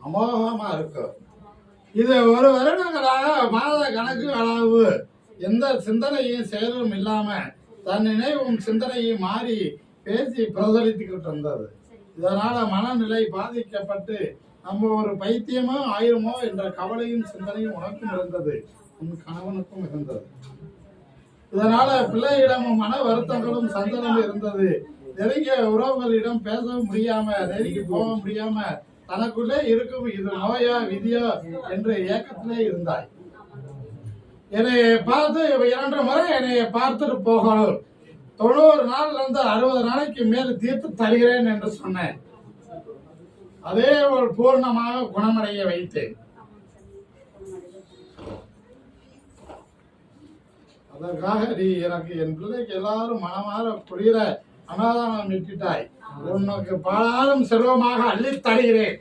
அமோகமா இருக்கும். இது ஒரு வருடங்களாக மாத கணக்கு அளவு எந்த சிந்தனையும் செயலும் இல்லாம தன் நினைவும் சிந்தனையும் மாறி பேசி பிரசரித்துக்கிட்டு இருந்தது. இதனால மனநிலை பாதிக்கப்பட்டு நம்ம ஒரு பைத்தியமோ ஆயிருமோ என்ற கவலையும் சிந்தனையும் உனக்கும் இருந்தது, உன் கணவனுக்கும் இருந்தது. இதனால பிள்ளையிடமும் மன வருத்தங்களும் சஞ்சலமும் இருந்தது. நெருங்கிய உறவுகளிடம் பேச முடியாம, நெருங்கி போக முடியாம, தனக்குள்ளே இருக்கும் இது நோயா விதியோ என்ற ஏக்கத்திலே இருந்தாய். என்னை பார்த்து 2 முறை என்னை பார்த்துட்டு போகணும், 90 நாள்ல இருந்து 60 நாளைக்கு மேல் தீர்த்து தருகிறேன் என்று சொன்னேன். அதே ஒரு பூர்ணமாக குணமடைய வைத்தேன். அதற்காக நீ எனக்கு என் பிள்ளைக்கு எல்லாரும் மனமாற புரிகிற அனாதானம் விட்டுட்டாய். உனக்கு பாலாரும் செல்வமாக அள்ளித் தருகிறேன்.